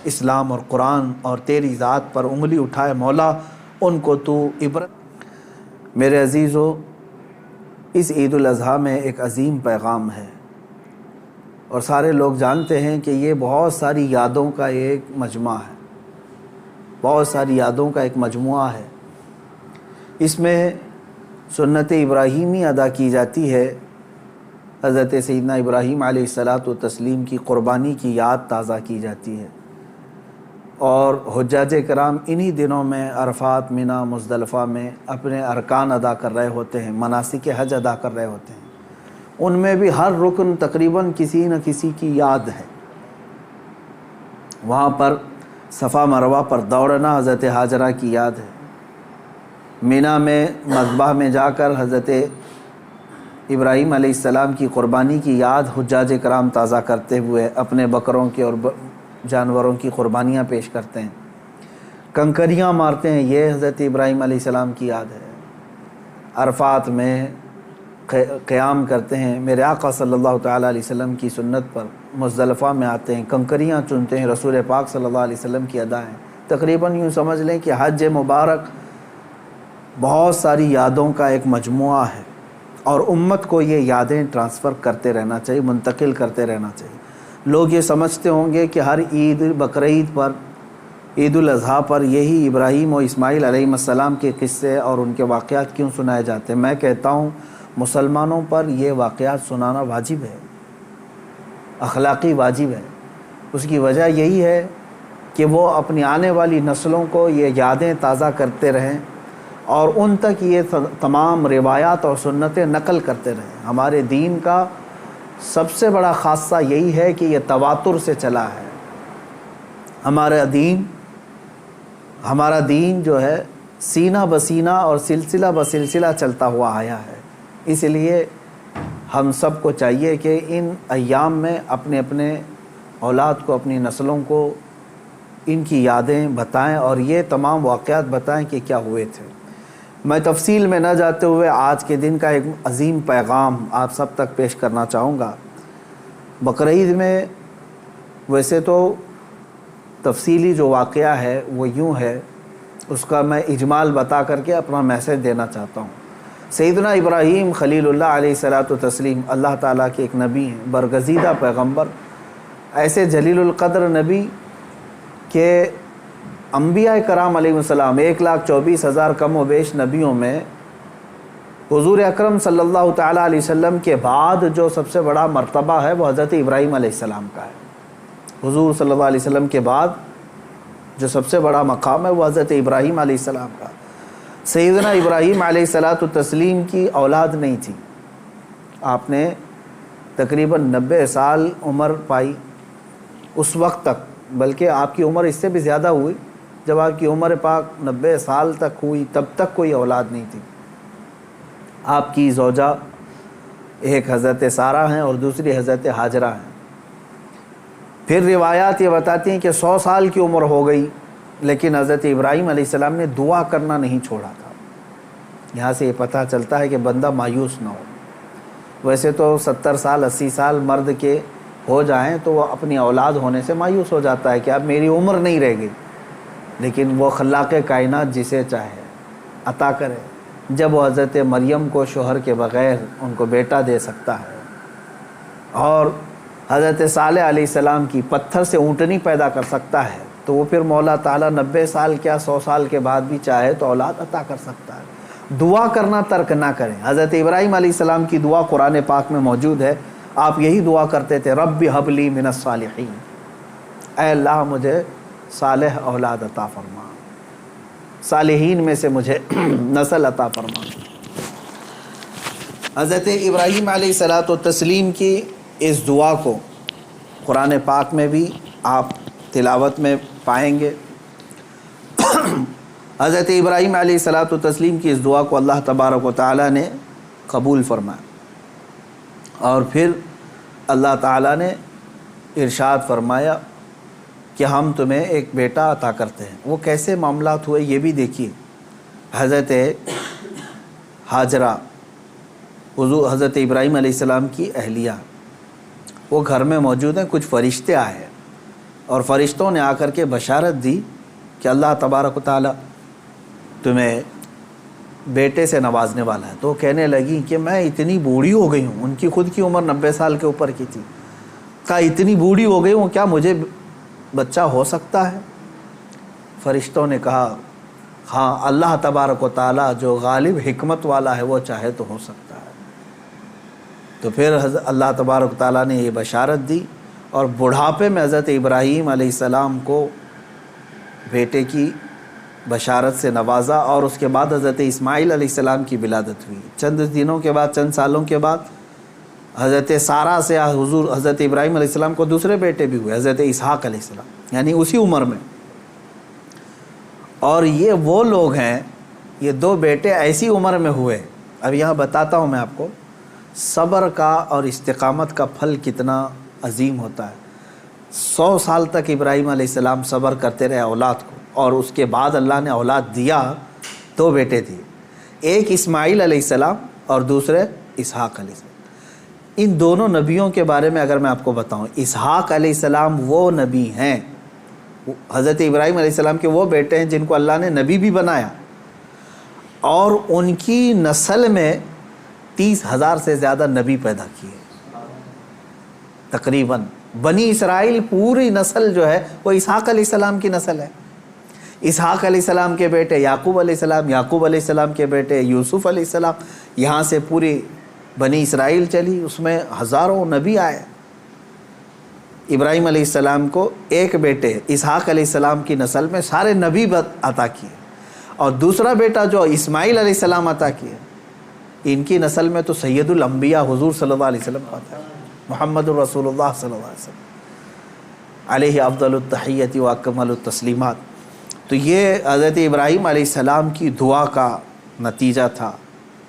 اسلام اور قرآن اور تیری ذات پر انگلی اٹھائے مولا، ان کو تو عبرت۔ میرے عزیزو، اس عید الاضحیٰ میں ایک عظیم پیغام ہے، اور سارے لوگ جانتے ہیں کہ یہ بہت ساری یادوں کا ایک مجموعہ ہے، بہت ساری یادوں کا ایک مجموعہ ہے۔ اس میں سنت ابراہیمی ادا کی جاتی ہے، حضرت سیدنا ابراہیم علیہ الصلاۃ والتسلیم کی قربانی کی یاد تازہ کی جاتی ہے، اور حجاج کرام انہی دنوں میں عرفات، منی، مزدلفہ میں اپنے ارکان ادا کر رہے ہوتے ہیں، مناسک حج ادا کر رہے ہوتے ہیں۔ ان میں بھی ہر رکن تقریباً کسی نہ کسی کی یاد ہے۔ وہاں پر صفا مروہ پر دوڑنا حضرت ہاجرہ کی یاد ہے۔ منی میں مذبح میں جا کر حضرت ابراہیم علیہ السلام کی قربانی کی یاد حجاج کرام تازہ کرتے ہوئے اپنے بکروں کے اور جانوروں کی قربانیاں پیش کرتے ہیں، کنکریاں مارتے ہیں، یہ حضرت ابراہیم علیہ السلام کی یاد ہے۔ عرفات میں قیام کرتے ہیں، میرے آقا صلی اللہ تعالیٰ علیہ وسلم کی سنت پر مزدلفہ میں آتے ہیں، کنکریاں چنتے ہیں، رسول پاک صلی اللہ علیہ وسلم کی ادا ہیں۔ تقریباً یوں سمجھ لیں کہ حج مبارک بہت ساری یادوں کا ایک مجموعہ ہے، اور امت کو یہ یادیں ٹرانسفر کرتے رہنا چاہیے، منتقل کرتے رہنا چاہیے۔ لوگ یہ سمجھتے ہوں گے کہ ہر عید، بقرعید پر، عید الاضحیٰ پر یہی ابراہیم و اسماعیل علیہ السلام کے قصے اور ان کے واقعات کیوں سنائے جاتے ہیں۔ میں کہتا ہوں مسلمانوں پر یہ واقعات سنانا واجب ہے، اخلاقی واجب ہے۔ اس کی وجہ یہی ہے کہ وہ اپنی آنے والی نسلوں کو یہ یادیں تازہ کرتے رہیں، اور ان تک یہ تمام روایات اور سنتیں نقل کرتے رہیں۔ ہمارے دین کا سب سے بڑا خاصہ یہی ہے کہ یہ تواتر سے چلا ہے۔ ہمارا دین جو ہے سینہ بسینہ اور سلسلہ بسلسلہ چلتا ہوا آیا ہے۔ اس لیے ہم سب کو چاہیے کہ ان ایام میں اپنے اپنے اولاد کو، اپنی نسلوں کو ان کی یادیں بتائیں، اور یہ تمام واقعات بتائیں کہ کیا ہوئے تھے۔ میں تفصیل میں نہ جاتے ہوئے آج کے دن کا ایک عظیم پیغام آپ سب تک پیش کرنا چاہوں گا۔ بقرعید میں ویسے تو تفصیلی جو واقعہ ہے وہ یوں ہے، اس کا میں اجمال بتا کر کے اپنا میسج دینا چاہتا ہوں۔ سیدنا ابراہیم خلیل اللہ علیہ الصلاۃ والتسلیم اللہ تعالیٰ کے ایک نبی ہیں، برگزیدہ پیغمبر، ایسے جلیل القدر نبی کہ انبیاء کرام علیہ السلام 1,24,000 کم و بیش نبیوں میں حضور اکرم صلی اللہ تعالیٰ علیہ وسلم کے بعد جو سب سے بڑا مرتبہ ہے وہ حضرت ابراہیم علیہ السلام کا ہے۔ حضور صلی اللہ علیہ وسلم کے بعد جو سب سے بڑا مقام ہے وہ حضرت ابراہیم علیہ السلام کا۔ سیدنا ابراہیم علیہ الصلاۃ والتسلیم کی اولاد نہیں تھی، آپ نے تقریباً 90 سال عمر پائی اس وقت تک، بلکہ آپ کی عمر اس سے بھی زیادہ ہوئی۔ جب آپ کی عمر پاک 90 سال تک ہوئی تب تک کوئی اولاد نہیں تھی۔ آپ کی زوجہ ایک حضرت سارہ ہیں اور دوسری حضرت ہاجرہ ہیں۔ پھر روایات یہ بتاتی ہیں کہ 100 سال کی عمر ہو گئی، لیکن حضرت ابراہیم علیہ السلام نے دعا کرنا نہیں چھوڑا تھا۔ یہاں سے یہ پتہ چلتا ہے کہ بندہ مایوس نہ ہو۔ ویسے تو 70 سال 80 سال مرد کے ہو جائیں تو وہ اپنی اولاد ہونے سے مایوس ہو جاتا ہے کہ اب میری عمر نہیں رہ گئی، لیکن وہ خلاق کائنات جسے چاہے عطا کرے۔ جب وہ حضرت مریم کو شوہر کے بغیر ان کو بیٹا دے سکتا ہے، اور حضرت صالح علیہ السلام کی پتھر سے اونٹنی پیدا کر سکتا ہے، تو وہ پھر مولا تعالیٰ 90 سال کیا 100 سال کے بعد بھی چاہے تو اولاد عطا کر سکتا ہے۔ دعا کرنا ترک نہ کریں۔ حضرت ابراہیم علیہ السلام کی دعا قرآن پاک میں موجود ہے۔ آپ یہی دعا کرتے تھے، رب ہب لی من الصالحین، اے اللہ مجھے صالح اولاد عطا فرما، صالحین میں سے مجھے نسل عطا فرما۔ حضرت ابراہیم علیہ الصلاۃ والتسلیم کی اس دعا کو قرآن پاک میں بھی آپ تلاوت میں پائیں گے۔ حضرت ابراہیم علیہ الصلاۃ والتسلیم کی اس دعا کو اللہ تبارک و تعالیٰ نے قبول فرمایا، اور پھر اللہ تعالیٰ نے ارشاد فرمایا کہ ہم تمہیں ایک بیٹا عطا کرتے ہیں۔ وہ کیسے معاملات ہوئے یہ بھی دیکھیے۔ حضرت ہاجرہ حضرت ابراہیم علیہ السلام کی اہلیہ، وہ گھر میں موجود ہیں، کچھ فرشتے آئے اور فرشتوں نے آ کر کے بشارت دی کہ اللہ تبارک و تعالیٰ تمہیں بیٹے سے نوازنے والا ہے. تو وہ کہنے لگی کہ میں اتنی بوڑھی ہو گئی ہوں. ان کی خود کی عمر 90 سال کے اوپر کی تھی. کہا اتنی بوڑھی ہو گئی ہوں, کیا مجھے بچہ ہو سکتا ہے؟ فرشتوں نے کہا ہاں, اللہ تبارک و تعالیٰ جو غالب حکمت والا ہے وہ چاہے تو ہو سکتا ہے. تو پھر اللہ تبارک و تعالیٰ نے یہ بشارت دی اور بڑھاپے میں حضرت ابراہیم علیہ السلام کو بیٹے کی بشارت سے نوازا. اور اس کے بعد حضرت اسماعیل علیہ السلام کی ولادت ہوئی. چند دنوں کے بعد, چند سالوں کے بعد حضرت سارہ سے حضرت ابراہیم علیہ السلام کو دوسرے بیٹے بھی ہوئے, حضرت اسحاق علیہ السلام, یعنی اسی عمر میں. اور یہ وہ لوگ ہیں, یہ 2 بیٹے ایسی عمر میں ہوئے. اب یہاں بتاتا ہوں میں آپ کو صبر کا اور استقامت کا پھل کتنا عظیم ہوتا ہے. 100 سال تک ابراہیم علیہ السلام صبر کرتے رہے اولاد کو, اور اس کے بعد اللہ نے اولاد دیا. 2 بیٹے دیے, ایک اسماعیل علیہ السلام اور دوسرے اسحاق علیہ السلام. ان دونوں نبیوں کے بارے میں اگر میں آپ کو بتاؤں, اسحاق علیہ السلام وہ نبی ہیں, حضرت ابراہیم علیہ السلام کے وہ بیٹے ہیں جن کو اللہ نے نبی بھی بنایا, اور ان کی نسل میں 30,000 سے زیادہ نبی پیدا کیے تقریباً. بنی اسرائیل پوری نسل جو ہے وہ اسحاق علیہ السلام کی نسل ہے. اسحاق علیہ السلام کے بیٹے یعقوب علیہ السلام, یعقوب علیہ السلام کے بیٹے یوسف علیہ السلام, یہاں سے پوری بنی اسرائیل چلی, اس میں ہزاروں نبی آئے. ابراہیم علیہ السلام کو ایک بیٹے اسحاق علیہ السلام کی نسل میں سارے نبی عطا کیے, اور دوسرا بیٹا جو اسماعیل علیہ السلام عطا کیے, ان کی نسل میں تو سید الانبیاء حضور صلی اللہ علیہ وسلم آتا ہے, محمد الرسول اللہ صلی اللہ علیہ وسلم علیہ افضل التحیت و اکمل التسلیمات. تو یہ حضرت ابراہیم علیہ السلام کی دعا کا نتیجہ تھا,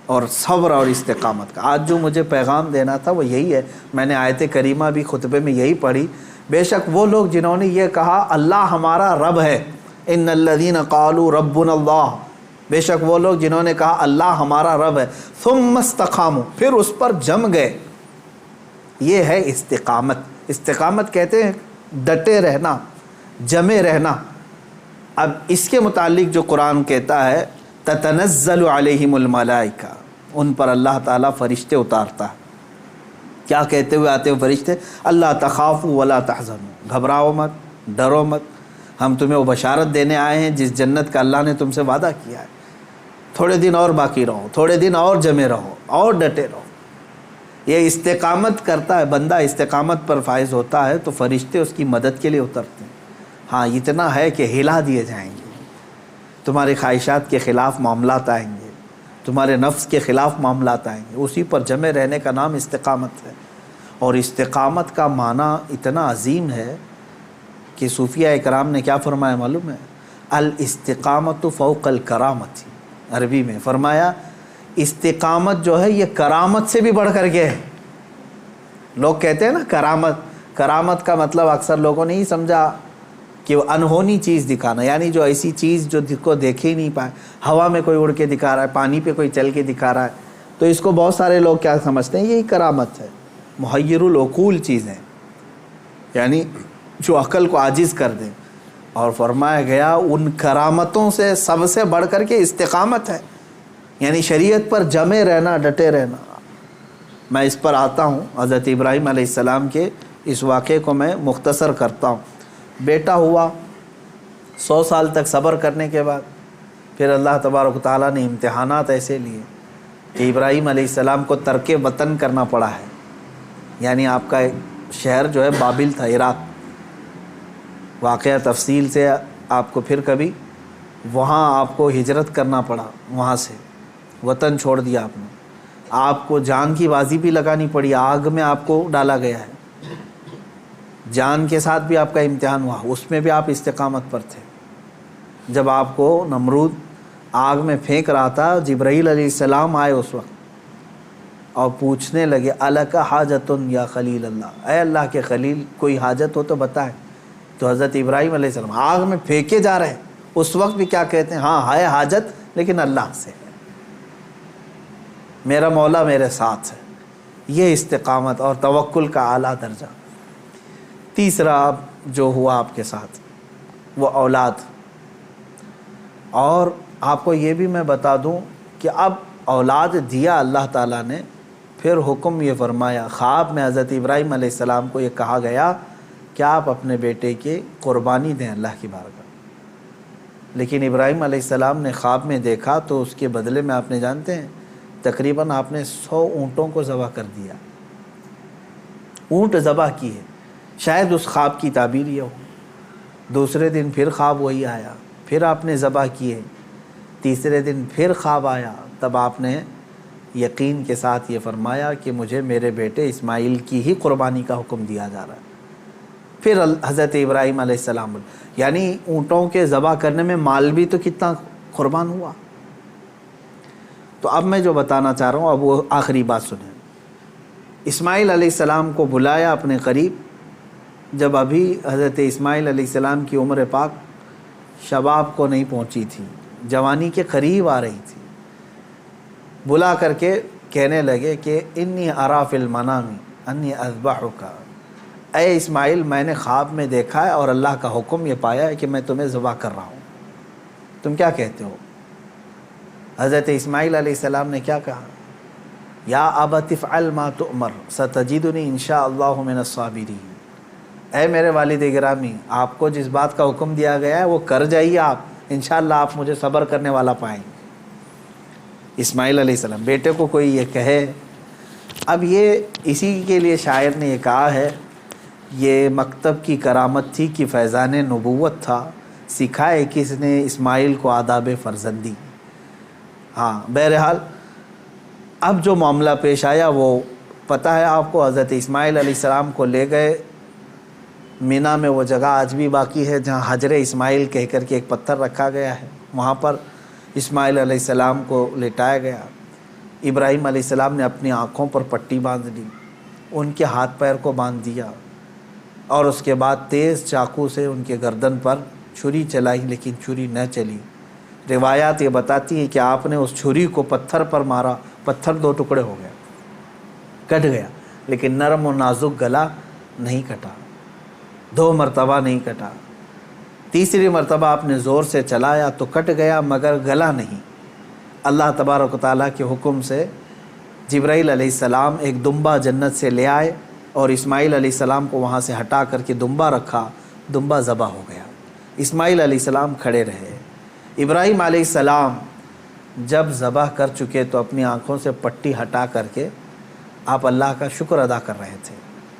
اور صبر اور استقامت کا. آج جو مجھے پیغام دینا تھا وہ یہی ہے. میں نے آیت کریمہ بھی خطبے میں یہی پڑھی. بے شک وہ لوگ جنہوں نے یہ کہا اللہ ہمارا رب ہے, ان الذین قالوا ربنا اللہ, بے شک وہ لوگ جنہوں نے کہا اللہ ہمارا رب ہے, ثم استقاموا, پھر اس پر جم گئے. یہ ہے استقامت. استقامت کہتے ہیں ڈٹے رہنا, جمے رہنا. اب اس کے متعلق جو قرآن کہتا ہے تتنزل علیہم الملائکہ, ان پر اللہ تعالیٰ فرشتے اتارتا ہے. کیا کہتے ہوئے آتے ہیں فرشتے؟ اللہ تخافوا ولا تحزنوا, گھبراؤ مت, ڈرو مت, ہم تمہیں وہ بشارت دینے آئے ہیں جس جنت کا اللہ نے تم سے وعدہ کیا ہے. تھوڑے دن اور باقی رہو, تھوڑے دن اور جمے رہو, اور ڈٹے رہو. یہ استقامت کرتا ہے بندہ, استقامت پر فائز ہوتا ہے تو فرشتے اس کی مدد کے لیے اترتے ہیں. ہاں اتنا ہے کہ ہلا دیے جائیں گے, تمہاری خواہشات کے خلاف معاملات آئیں گے, تمہارے نفس کے خلاف معاملات آئیں گے. اسی پر جمے رہنے کا نام استقامت ہے. اور استقامت کا معنی اتنا عظیم ہے کہ صوفیہ اکرام نے کیا فرمایا معلوم ہے؟ الاستقامت فوق الکرامت. عربی میں فرمایا استقامت جو ہے یہ کرامت سے بھی بڑھ کر کے ہے. لوگ کہتے ہیں نا کرامت, کرامت کا مطلب اکثر لوگوں نے ہی سمجھا کہ وہ انہونی چیز دکھانا, یعنی جو ایسی چیز جو کو دیکھے ہی نہیں پائے, ہوا میں کوئی اڑ کے دکھا رہا ہے, پانی پہ کوئی چل کے دکھا رہا ہے, تو اس کو بہت سارے لوگ کیا سمجھتے ہیں یہی کرامت ہے. محیر العقول چیزیں, یعنی جو عقل کو عاجز کر دیں. اور فرمایا گیا ان کرامتوں سے سب سے بڑھ کر کے استقامت ہے, یعنی شریعت پر جمے رہنا, ڈٹے رہنا. میں اس پر آتا ہوں. حضرت ابراہیم علیہ السلام کے اس واقعے کو میں مختصر کرتا ہوں. بیٹا ہوا, 100 سال تک صبر کرنے کے بعد پھر اللہ تبارک و تعالیٰ نے امتحانات ایسے لیے کہ ابراہیم علیہ السلام کو ترک وطن کرنا پڑا ہے. یعنی آپ کا ایک شہر جو ہے بابل تھا, عراق. واقعہ تفصیل سے آپ کو پھر کبھی, وہاں آپ کو ہجرت کرنا پڑا, وہاں سے وطن چھوڑ دیا آپ نے. آپ کو جان کی بازی بھی لگانی پڑی, آگ میں آپ کو ڈالا گیا ہے, جان کے ساتھ بھی آپ کا امتحان ہوا, اس میں بھی آپ استقامت پر تھے. جب آپ کو نمرود آگ میں پھینک رہا تھا, جبرائیل علیہ السلام آئے اس وقت اور پوچھنے لگے الک حاجتن یا خلیل اللہ, اے اللہ کے خلیل کوئی حاجت ہو تو بتائیں. تو حضرت ابراہیم علیہ السلام آگ میں پھینکے جا رہے ہیں, اس وقت بھی کیا کہتے ہیں؟ ہاں ہے حاجت لیکن اللہ سے, میرا مولا میرے ساتھ ہے. یہ استقامت اور توکل کا اعلیٰ درجہ. تیسرا جو ہوا آپ کے ساتھ وہ اولاد. اور آپ کو یہ بھی میں بتا دوں کہ اب اولاد دیا اللہ تعالیٰ نے، پھر حکم یہ فرمایا، خواب میں حضرت ابراہیم علیہ السلام کو یہ کہا گیا کہ آپ اپنے بیٹے کی قربانی دیں اللہ کی بارگاہ. لیکن ابراہیم علیہ السلام نے خواب میں دیکھا تو اس کے بدلے میں آپ نے جانتے ہیں تقریباً آپ نے 100 اونٹوں کو ذبح کر دیا. اونٹ ذبح کیے، شاید اس خواب کی تعبیر یہ ہو. دوسرے دن پھر خواب وہی آیا، پھر آپ نے ذبح کیے. تیسرے دن پھر خواب آیا، تب آپ نے یقین کے ساتھ یہ فرمایا کہ مجھے میرے بیٹے اسماعیل کی ہی قربانی کا حکم دیا جا رہا ہے. پھر حضرت ابراہیم علیہ السلام، یعنی اونٹوں کے ذبح کرنے میں مال بھی تو کتنا قربان ہوا. تو اب میں جو بتانا چاہ رہا ہوں اب وہ آخری بات سنیں. اسماعیل علیہ السلام کو بلایا اپنے قریب، جب ابھی حضرت اسماعیل علیہ السلام کی عمر پاک شباب کو نہیں پہنچی تھی، جوانی کے قریب آ رہی تھی. بلا کر کے کہنے لگے کہ انی ارا فی المنام انی اذبحک، اے اسماعیل میں نے خواب میں دیکھا ہے اور اللہ کا حکم یہ پایا ہے کہ میں تمہیں ذبح کر رہا ہوں، تم کیا کہتے ہو؟ حضرت اسماعیل علیہ السلام نے کیا کہا؟ یا ابت افعل ما تؤمر ستجدنی انشاء اللہ من الصابرین. اے میرے والد گرامی، آپ کو جس بات کا حکم دیا گیا ہے وہ کر جائیے، آپ انشاءاللہ آپ مجھے صبر کرنے والا پائیں گے. اسماعیل علیہ السلام، بیٹے کو کوئی یہ کہے. اب یہ اسی کے لیے شاعر نے یہ کہا ہے، یہ مکتب کی کرامت تھی کہ فیضان نبوت تھا، سکھائے کس نے اسماعیل کو آداب فرزندی. ہاں بہرحال اب جو معاملہ پیش آیا وہ پتہ ہے آپ کو. حضرت اسماعیل علیہ السلام کو لے گئے مینا میں، وہ جگہ آج بھی باقی ہے جہاں حجر اسماعیل کہہ کر کے ایک پتھر رکھا گیا ہے، وہاں پر اسماعیل علیہ السلام کو لٹایا گیا. ابراہیم علیہ السلام نے اپنی آنکھوں پر پٹی باندھ لی، ان کے ہاتھ پیر کو باندھ دیا، اور اس کے بعد تیز چاقو سے ان کے گردن پر چھری چلائی، لیکن چھری نہ چلی. روایات یہ بتاتی ہیں کہ آپ نے اس چھری کو پتھر پر مارا، پتھر 2 ٹکڑے ہو گیا، کٹ گیا، لیکن نرم و نازک گلا نہیں کٹا. 2 مرتبہ نہیں کٹا. تیسری مرتبہ آپ نے زور سے چلایا تو کٹ گیا مگر گلا نہیں. اللہ تبارک و تعالیٰ کے حکم سے جبرائیل علیہ السلام ایک دمبا جنت سے لے آئے اور اسماعیل علیہ السلام کو وہاں سے ہٹا کر کے دمبا رکھا، دمبا ذبح ہو گیا. اسماعیل علیہ السلام کھڑے رہے. ابراہیم علیہ السلام جب ذبح کر چکے تو اپنی آنکھوں سے پٹی ہٹا کر کے آپ اللہ کا شکر ادا کر رہے تھے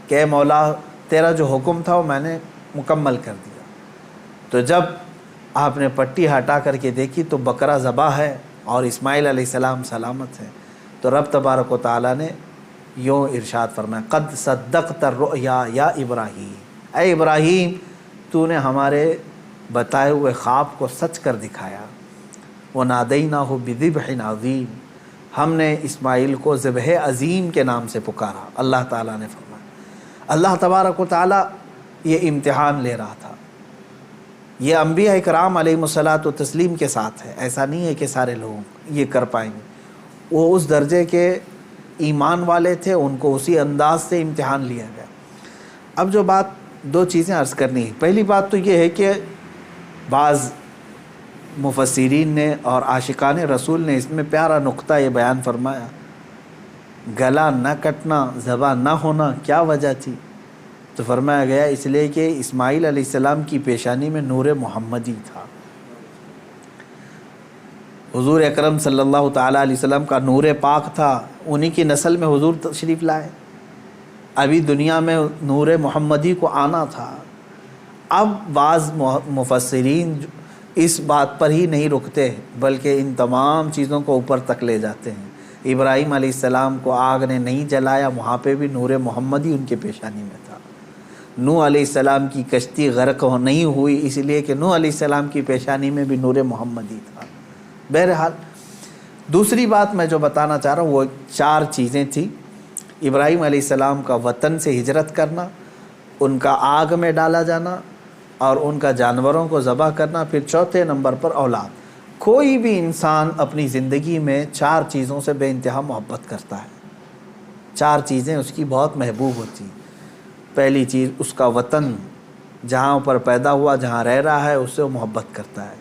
کہ اے مولا تیرا جو حکم تھا وہ میں نے مکمل کر دیا. تو جب آپ نے پٹی ہٹا کر کے دیکھی تو بکرا ذبح ہے اور اسماعیل علیہ السلام سلامت ہے. تو رب تبارک و تعالیٰ نے یوں ارشاد فرمایا، قد صدقت الرؤیا یا ابراہیم، اے ابراہیم تو نے ہمارے بتائے ہوئے خواب کو سچ کر دکھایا. وَنَادَيْنَاهُ بِذِبْحٍ عَظِيمٍ، ہم نے اسماعیل کو ذبح عظیم کے نام سے پکارا. اللہ تعالیٰ نے فرمایا، اللہ تبارک و تعالیٰ یہ امتحان لے رہا تھا. یہ انبیاء اکرام علیہم الصلاۃ والتسلیم کے ساتھ ہے، ایسا نہیں ہے کہ سارے لوگ یہ کر پائیں گے. وہ اس درجے کے ایمان والے تھے، ان کو اسی انداز سے امتحان لیا گیا. اب جو بات 2 چیزیں عرض کرنی ہے. پہلی بات تو یہ ہے کہ بعض مفسرین نے اور عاشقان رسول نے اس میں پیارا نقطہ یہ بیان فرمایا، گلا نہ کٹنا، ذبح نہ ہونا کیا وجہ تھی؟ تو فرمایا گیا اس لیے کہ اسماعیل علیہ السلام کی پیشانی میں نور محمدی تھا. حضور اکرم صلی اللہ تعالیٰ علیہ وسلم کا نور پاک تھا، انہی کی نسل میں حضور تشریف لائے. ابھی دنیا میں نور محمدی کو آنا تھا. اب بعض مفسرین اس بات پر ہی نہیں رکتے بلکہ ان تمام چیزوں کو اوپر تک لے جاتے ہیں. ابراہیم علیہ السلام کو آگ نے نہیں جلایا، وہاں پہ بھی نور محمدی ان کے پیشانی میں تھا. نوح علیہ السلام کی کشتی غرق نہیں ہوئی اس لیے کہ نوح علیہ السلام کی پیشانی میں بھی نور محمدی تھا. بہرحال دوسری بات میں جو بتانا چاہ رہا ہوں وہ 4 چیزیں تھیں. ابراہیم علیہ السلام کا وطن سے ہجرت کرنا، ان کا آگ میں ڈالا جانا اور ان کا جانوروں کو ذبح کرنا. پھر چوتھے نمبر پر اولاد. کوئی بھی انسان اپنی زندگی میں 4 چیزوں سے بے انتہا محبت کرتا ہے. 4 چیزیں اس کی بہت محبوب ہوتی ہیں. پہلی چیز اس کا وطن، جہاں پر پیدا ہوا، جہاں رہ رہا ہے، اس سے وہ محبت کرتا ہے۔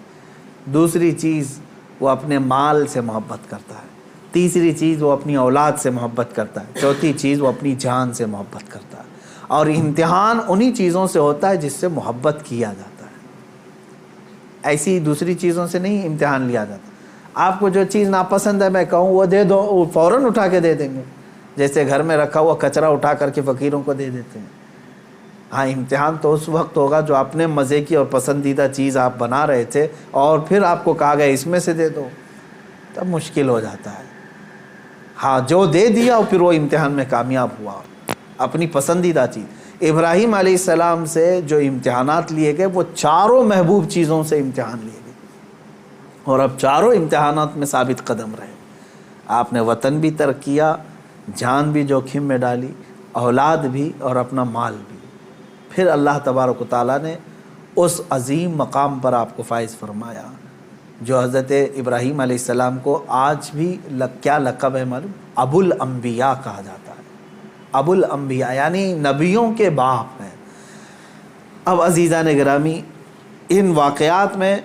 دوسری چیز وہ اپنے مال سے محبت کرتا ہے۔ تیسری چیز وہ اپنی اولاد سے محبت کرتا ہے۔ چوتھی چیز وہ اپنی جان سے محبت کرتا ہے۔ اور امتحان انہی چیزوں سے ہوتا ہے جس سے محبت کیا جاتا ہے، ایسی دوسری چیزوں سے نہیں امتحان لیا جاتا۔ آپ کو جو چیز ناپسند ہے میں کہوں وہ دے دو، وہ فوراً اٹھا کے دے دیں گے، جیسے گھر میں رکھا ہوا کچرا اٹھا کر کے فقیروں کو دے دیتے ہیں۔ ہاں، امتحان تو اس وقت ہوگا جو اپنے مزے کی اور پسندیدہ چیز آپ بنا رہے تھے اور پھر آپ کو کہا گیا اس میں سے دے دو، تب مشکل ہو جاتا ہے۔ ہاں، جو دے دیا اور پھر وہ امتحان میں کامیاب ہوا، اپنی پسندیدہ چیز۔ ابراہیم علیہ السلام سے جو امتحانات لیے گئے وہ چاروں محبوب چیزوں سے امتحان لیے گئے، اور اب چاروں امتحانات میں ثابت قدم رہے۔ آپ نے وطن بھی ترک کیا، جان بھی جوکھم میں ڈالی، اولاد بھی اور اپنا مال بھی۔ پھر اللہ تبارک و تعالیٰ نے اس عظیم مقام پر آپ کو فائز فرمایا جو حضرت ابراہیم علیہ السلام کو آج بھی کیا لقب ہے معلوم؟ ابو الانبیاء کہا جاتا ہے۔ ابو الانبیاء یعنی نبیوں کے باپ ہیں۔ اب عزیزان گرامی، ان واقعات میں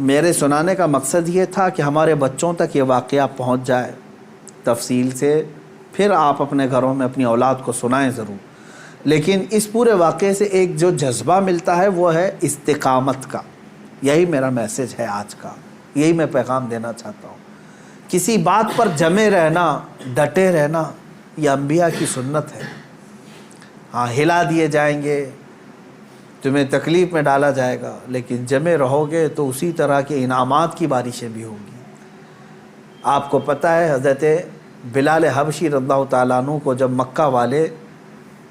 میرے سنانے کا مقصد یہ تھا کہ ہمارے بچوں تک یہ واقعہ پہنچ جائے تفصیل سے، پھر آپ اپنے گھروں میں اپنی اولاد کو سنائیں ضرور۔ لیکن اس پورے واقعے سے ایک جو جذبہ ملتا ہے وہ ہے استقامت کا۔ یہی میرا میسج ہے آج کا، یہی میں پیغام دینا چاہتا ہوں۔ کسی بات پر جمے رہنا، ڈٹے رہنا، یہ انبیاء کی سنت ہے۔ ہاں، ہلا دیے جائیں گے، تمہیں تکلیف میں ڈالا جائے گا، لیکن جمے رہو گے تو اسی طرح کے انعامات کی بارشیں بھی ہوں گی۔ آپ کو پتہ ہے حضرت بلال حبشی رضی اللہ تعالیٰ عنہ کو جب مکہ والے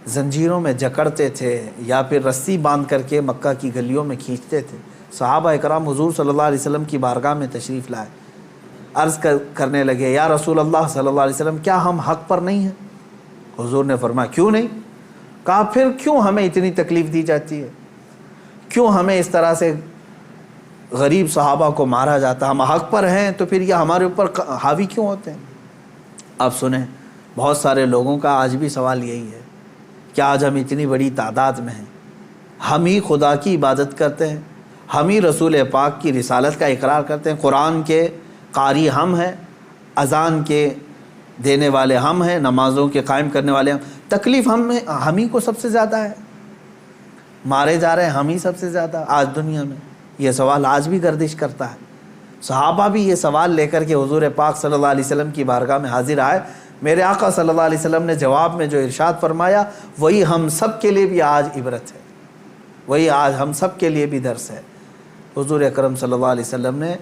زنجیروں میں جکڑتے تھے یا پھر رسی باندھ کر کے مکہ کی گلیوں میں کھینچتے تھے، صحابہ اکرام حضور صلی اللہ علیہ وسلم کی بارگاہ میں تشریف لائے، عرض کرنے لگے یا رسول اللہ صلی اللہ علیہ وسلم کیا ہم حق پر نہیں ہیں؟ حضور نے فرمایا کیوں نہیں؟ کہا پھر کیوں ہمیں اتنی تکلیف دی جاتی ہے؟ کیوں ہمیں اس طرح سے غریب صحابہ کو مارا جاتا؟ ہم حق پر ہیں تو پھر یہ ہمارے اوپر حاوی کیوں ہوتے ہیں؟ اب سنیں، بہت سارے لوگوں کا آج بھی سوال یہی ہے کہ آج ہم اتنی بڑی تعداد میں ہیں، ہم ہی خدا کی عبادت کرتے ہیں، ہم ہی رسول پاک کی رسالت کا اقرار کرتے ہیں، قرآن کے قاری ہم ہیں، اذان کے دینے والے ہم ہیں، نمازوں کے قائم کرنے والے ہم، تکلیف ہم ہی کو سب سے زیادہ ہے، مارے جا رہے ہیں ہم ہی سب سے زیادہ آج دنیا میں۔ یہ سوال آج بھی گردش کرتا ہے۔ صحابہ بھی یہ سوال لے کر کے حضور پاک صلی اللہ علیہ وسلم کی بارگاہ میں حاضر آئے۔ میرے آقا صلی اللہ علیہ وسلم نے جواب میں جو ارشاد فرمایا وہی ہم سب کے لیے بھی آج عبرت ہے، وہی آج ہم سب کے لیے بھی درس ہے۔ حضور اکرم صلی اللہ علیہ وسلم نے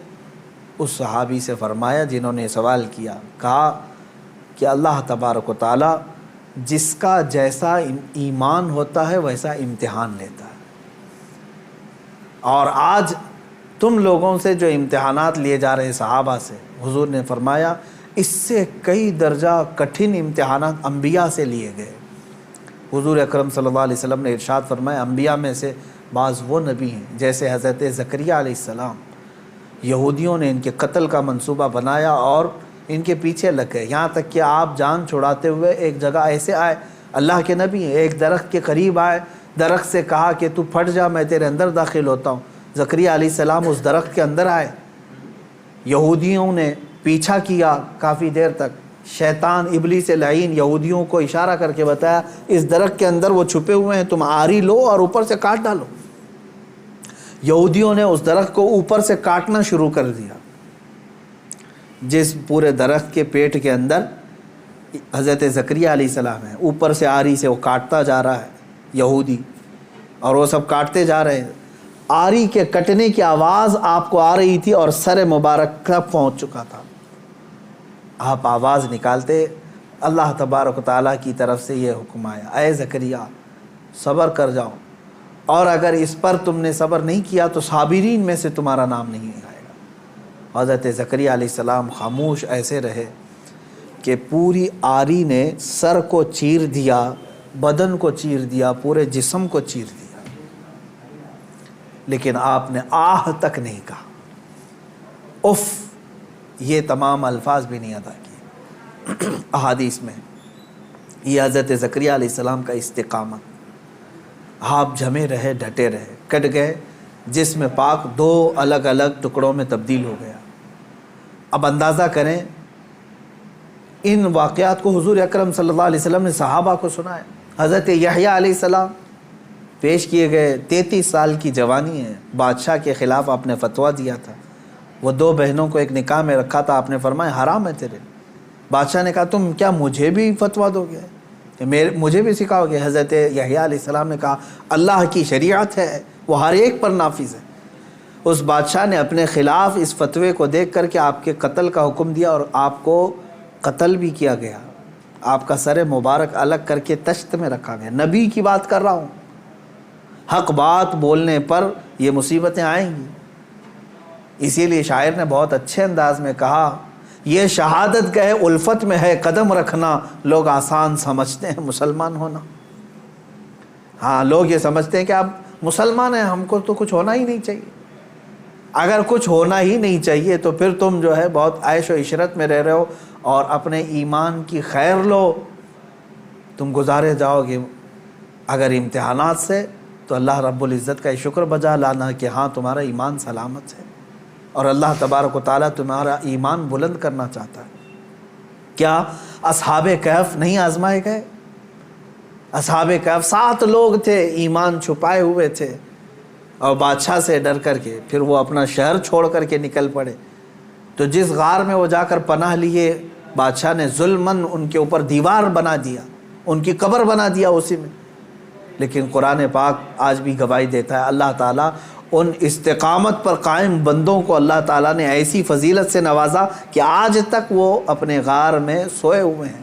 اس صحابی سے فرمایا جنہوں نے سوال کیا، کہا کہ اللہ تبارک و تعالی جس کا جیسا ایمان ہوتا ہے ویسا امتحان لیتا ہے، اور آج تم لوگوں سے جو امتحانات لیے جا رہے صحابہ سے، حضور نے فرمایا اس سے کئی درجہ کٹھن امتحانات انبیاء سے لیے گئے۔ حضور اکرم صلی اللہ علیہ وسلم نے ارشاد فرمایا انبیاء میں سے بعض وہ نبی ہیں جیسے حضرت زکریہ علیہ السلام، یہودیوں نے ان کے قتل کا منصوبہ بنایا اور ان کے پیچھے لگ گئے، یہاں تک کہ آپ جان چھڑاتے ہوئے ایک جگہ ایسے آئے، اللہ کے نبی ہیں، ایک درخت کے قریب آئے، درخت سے کہا کہ تو پھٹ جا میں تیرے اندر داخل ہوتا ہوں۔ زکریہ علیہ السلام اس درخت کے اندر آئے، یہودیوں نے پیچھا کیا کافی دیر تک، شیطان ابلیس لعین یہودیوں کو اشارہ کر کے بتایا اس درخت کے اندر وہ چھپے ہوئے ہیں، تم آری لو اور اوپر سے کاٹ ڈالو۔ یہودیوں نے اس درخت کو اوپر سے کاٹنا شروع کر دیا، جس پورے درخت کے پیٹ کے اندر حضرت زکریہ علیہ السلام ہے، اوپر سے آری سے وہ کاٹتا جا رہا ہے یہودی، اور وہ سب کاٹتے جا رہے ہیں۔ آری کے کٹنے کی آواز آپ کو آ رہی تھی اور سر مبارک تک پہنچ چکا تھا۔ آپ آواز نکالتے، اللہ تبارک و تعالیٰ کی طرف سے یہ حکم آیا اے زکریہ صبر کر جاؤ، اور اگر اس پر تم نے صبر نہیں کیا تو صابرین میں سے تمہارا نام نہیں آئے گا۔ حضرت زکریہ علیہ السلام خاموش ایسے رہے کہ پوری آری نے سر کو چیر دیا، بدن کو چیر دیا، پورے جسم کو چیر دیا، لیکن آپ نے آہ تک نہیں کہا، اف یہ تمام الفاظ بھی نہیں ادا کیے۔ احادیث میں یہ حضرت زکریہ علیہ السلام کا استقامت، آپ جمے رہے ڈٹے رہے، کٹ گئے جسم پاک دو الگ الگ ٹکڑوں میں تبدیل ہو گیا۔ اب اندازہ کریں ان واقعات کو حضور اکرم صلی اللہ علیہ وسلم نے صحابہ کو سنایا۔ حضرت یحییٰ علیہ السلام پیش کیے گئے، 33 سال کی جوانی ہے، بادشاہ کے خلاف آپ نے فتویٰ دیا تھا۔ وہ دو بہنوں کو ایک نکاح میں رکھا تھا، آپ نے فرمایا حرام ہے تیرے۔ بادشاہ نے کہا تم کیا مجھے بھی فتویٰ دو گے، مجھے بھی سکھاؤ گے؟ حضرت یحییٰ علیہ السلام نے کہا اللہ کی شریعت ہے، وہ ہر ایک پر نافذ ہے۔ اس بادشاہ نے اپنے خلاف اس فتوے کو دیکھ کر کے آپ کے قتل کا حکم دیا اور آپ کو قتل بھی کیا گیا۔ آپ کا سر مبارک الگ کر کے تشت میں رکھا گیا۔ نبی کی بات کر رہا ہوں، حق بات بولنے پر یہ مصیبتیں آئیں گی۔ اسی لیے شاعر نے بہت اچھے انداز میں کہا یہ شہادت گئے الفت میں ہے قدم رکھنا، لوگ آسان سمجھتے ہیں مسلمان ہونا۔ ہاں، لوگ یہ سمجھتے ہیں کہ آپ مسلمان ہیں، ہم کو تو کچھ ہونا ہی نہیں چاہیے۔ اگر کچھ ہونا ہی نہیں چاہیے تو پھر تم جو ہے بہت عیش و عشرت میں رہ رہے ہو اور اپنے ایمان کی خیر لو، تم گزارے جاؤ گے اگر امتحانات سے، تو اللہ رب العزت کا شکر بجا لانا کہ ہاں تمہارا ایمان سلامت ہے اور اللہ تبارک و تعالیٰ تمہارا ایمان بلند کرنا چاہتا ہے۔ کیا اصحاب کہف نہیں آزمائے گئے؟ اصحاب کہف 7 لوگ تھے، ایمان چھپائے ہوئے تھے اور بادشاہ سے ڈر کر کے پھر وہ اپنا شہر چھوڑ کر کے نکل پڑے۔ تو جس غار میں وہ جا کر پناہ لیے، بادشاہ نے ظلماً ان کے اوپر دیوار بنا دیا، ان کی قبر بنا دیا اسی میں۔ لیکن قرآن پاک آج بھی گواہی دیتا ہے، اللہ تعالیٰ ان استقامت پر قائم بندوں کو اللہ تعالیٰ نے ایسی فضیلت سے نوازا کہ آج تک وہ اپنے غار میں سوئے ہوئے ہیں۔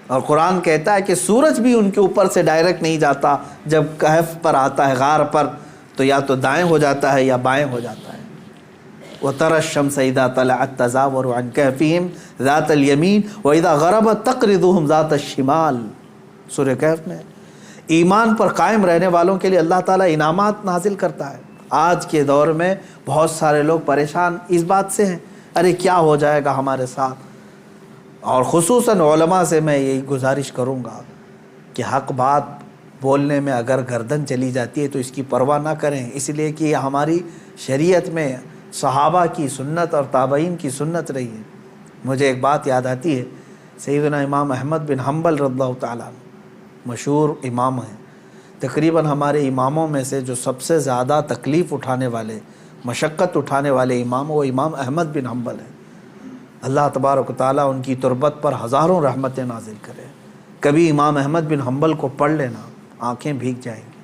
اور قرآن کہتا ہے کہ سورج بھی ان کے اوپر سے ڈائریکٹ نہیں جاتا، جب کہف پر آتا ہے غار پر تو یا تو دائیں ہو جاتا ہے یا بائیں ہو جاتا ہے۔ وَتَرَى الشَّمْسَ إِذَا طَلَعَتْ تَزَاوَرُ عَنْ كَهْفِهِمْ ذَاتَ الْيَمِينِ وَإِذَا غَرَبَتْ تَقْرِضُهُمْ ذَاتَ الشِّمَالِ۔ سورہ کہف میں ایمان پر قائم رہنے والوں کے لیے اللہ تعالیٰ انعامات نازل کرتا ہے۔ آج کے دور میں بہت سارے لوگ پریشان اس بات سے ہیں، ارے کیا ہو جائے گا ہمارے ساتھ، اور خصوصاً علماء سے میں یہی گزارش کروں گا کہ حق بات بولنے میں اگر گردن چلی جاتی ہے تو اس کی پرواہ نہ کریں، اس لیے کہ یہ ہماری شریعت میں صحابہ کی سنت اور تابعین کی سنت رہی ہے۔ مجھے ایک بات یاد آتی ہے، سیدنا امام احمد بن حنبل رضی اللہ تعالیٰ عنہ مشہور امام ہیں، تقریباً ہمارے اماموں میں سے جو سب سے زیادہ تکلیف اٹھانے والے، مشقت اٹھانے والے امام وہ امام احمد بن حنبل ہیں۔ اللہ تبارک و تعالیٰ ان کی تربت پر ہزاروں رحمتیں نازل کرے۔ کبھی امام احمد بن حنبل کو پڑھ لینا، آنکھیں بھیگ جائیں گی۔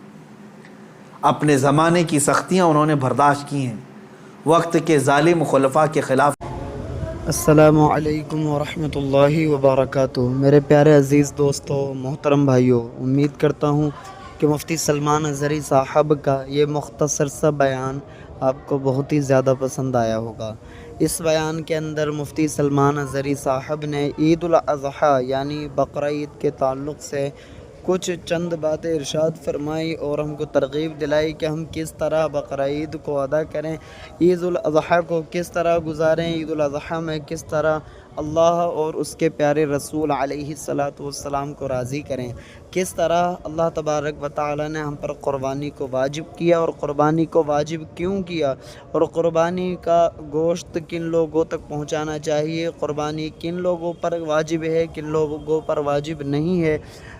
اپنے زمانے کی سختیاں انہوں نے برداشت کی ہیں، وقت کے ظالم خلفاء کے خلاف۔ السلام علیکم ورحمۃ اللہ وبرکاتہ۔ میرے پیارے عزیز دوستو، محترم بھائیوں، امید کرتا ہوں کہ مفتی سلمان اظہری صاحب کا یہ مختصر سا بیان آپ کو بہت ہی زیادہ پسند آیا ہوگا۔ اس بیان کے اندر مفتی سلمان اظہری صاحب نے عید الاضحیٰ یعنی بقرہ عید کے تعلق سے کچھ چند باتیں ارشاد فرمائی اور ہم کو ترغیب دلائی کہ ہم کس طرح بقرہ عید کو ادا کریں، عید الاضحیٰ کو کس طرح گزاریں، عید الاضحیٰ میں کس طرح اللہ اور اس کے پیارے رسول علیہ الصلاۃ والسلام کو راضی کریں، کس طرح اللہ تبارک و تعالی نے ہم پر قربانی کو واجب کیا اور قربانی کو واجب کیوں کیا، اور قربانی کا گوشت کن لوگوں تک پہنچانا چاہیے، قربانی کن لوگوں پر واجب ہے، کن لوگوں پر واجب نہیں ہے۔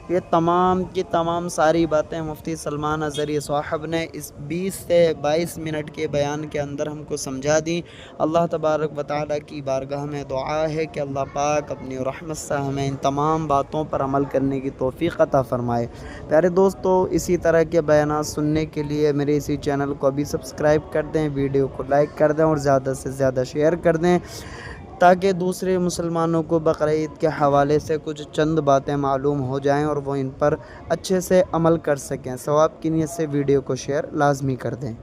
یہ تمام کی تمام ساری باتیں مفتی سلمان اظہری صاحب نے اس 20 سے 22 منٹ کے بیان کے اندر ہم کو سمجھا دیں۔ اللہ تبارک و تعالیٰ کی بارگاہ میں دعا ہے کہ اللہ پاک اپنی رحمت سے ہمیں ان تمام باتوں پر عمل کرنے کی توفیق عطا فرمائے۔ پیارے دوستو، اسی طرح کے بیانات سننے کے لیے میرے اسی چینل کو ابھی سبسکرائب کر دیں، ویڈیو کو لائک کر دیں اور زیادہ سے زیادہ شیئر کر دیں تاکہ دوسرے مسلمانوں کو بقرہ عید کے حوالے سے کچھ چند باتیں معلوم ہو جائیں اور وہ ان پر اچھے سے عمل کر سکیں۔ ثواب کی نیت سے ویڈیو کو شیئر لازمی کر دیں۔